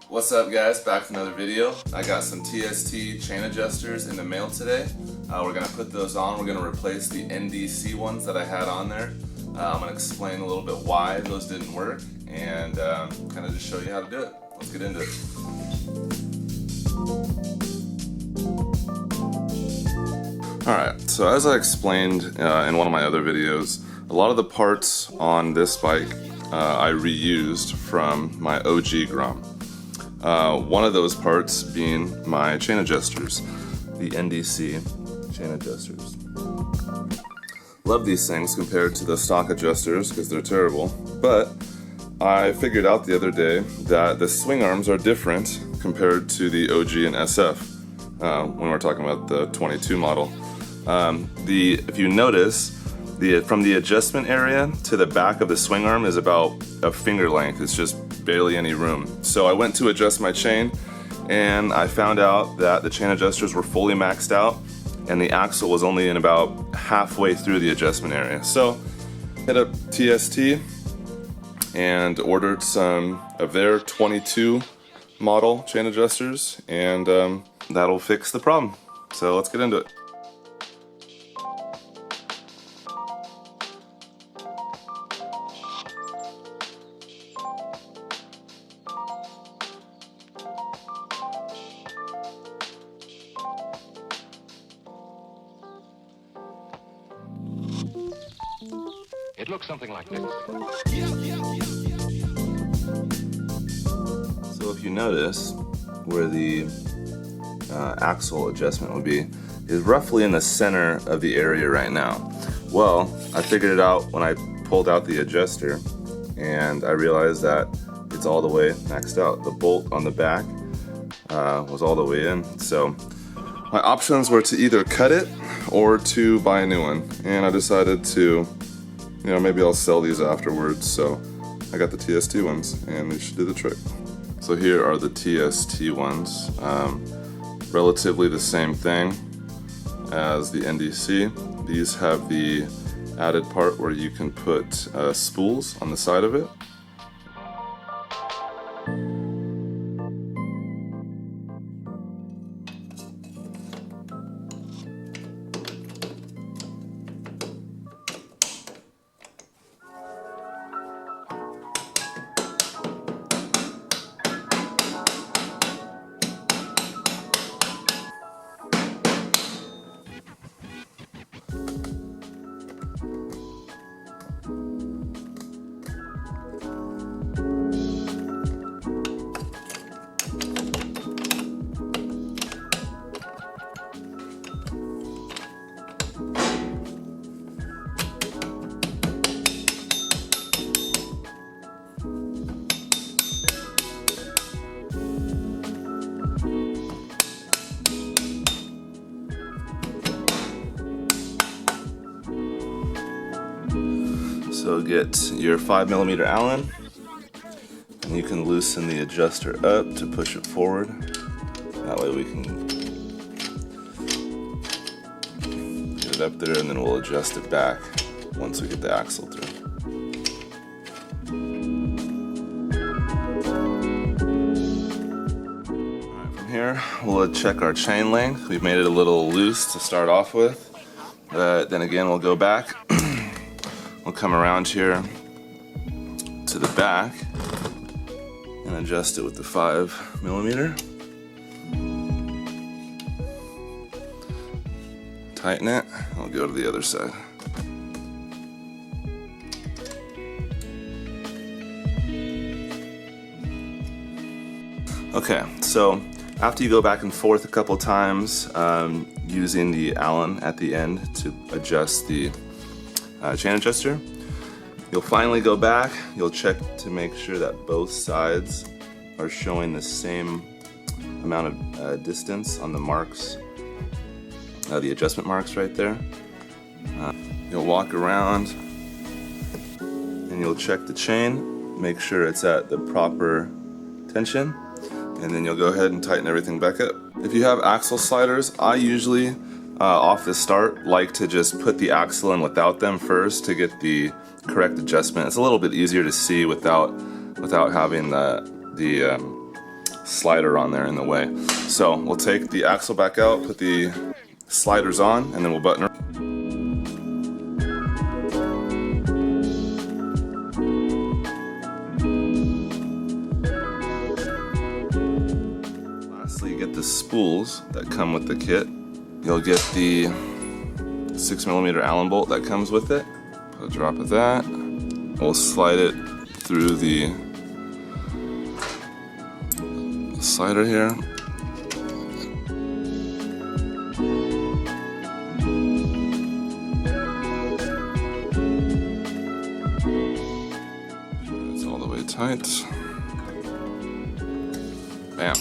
What's up guys, back with another video. I got some TST chain adjusters in the mail today. We're going to put those on. We're going to replace the NDC ones that I had on there. I'm going to explain a little bit why those didn't work and kind of just show you how to do it. Let's get into it. Alright, so as I explained in one of my other videos, a lot of the parts on this bike I reused from my OG Grom. One of those parts being my chain adjusters, the NDC chain adjusters. Love these things compared to the stock adjusters because they're terrible, but I figured out the other day that the swing arms are different compared to the OG and SF when we're talking about the 22 model. If you notice, from the adjustment area to the back of the swing arm is about a finger length. It's just barely any room. So I went to adjust my chain and I found out that the chain adjusters were fully maxed out and the axle was only in about halfway through the adjustment area. So hit up TST and ordered some of their 22 model chain adjusters, and that'll fix the problem. So let's get into it. It looks something like this. So if you notice where the axle adjustment would be is roughly in the center of the area right now. Well, I figured it out when I pulled out the adjuster and I realized that it's all the way maxed out. The bolt on the back was all the way in. So my options were to either cut it or to buy a new one, and I decided to, maybe I'll sell these afterwards, so I got the TST ones and they should do the trick. So here are the TST ones, relatively the same thing as the NDC. These have the added part where you can put spools on the side of it. So get your 5mm Allen, and you can loosen the adjuster up to push it forward. That way we can get it up there, and then we'll adjust it back once we get the axle through. Alright, from here we'll check our chain length. We've made it a little loose to start off with, but then again we'll go back. We'll come around here to the back and adjust it with the 5mm. Tighten it, I'll go to the other side. Okay, so after you go back and forth a couple times using the Allen at the end to adjust the chain adjuster, you'll finally go back, you'll check to make sure that both sides are showing the same amount of distance on the marks, the adjustment marks right there. You'll walk around and you'll check the chain, make sure it's at the proper tension, and then you'll go ahead and tighten everything back up. If you have axle sliders, I usually off the start like to just put the axle in without them first to get the correct adjustment. It's a little bit easier to see without having the slider on there in the way. So we'll take the axle back out, put the sliders on, and then we'll button her. Lastly, you get the spools that come with the kit. You'll get the 6mm Allen bolt that comes with it. Put a drop of that. We'll slide it through the slider here. It's all the way tight. Bam.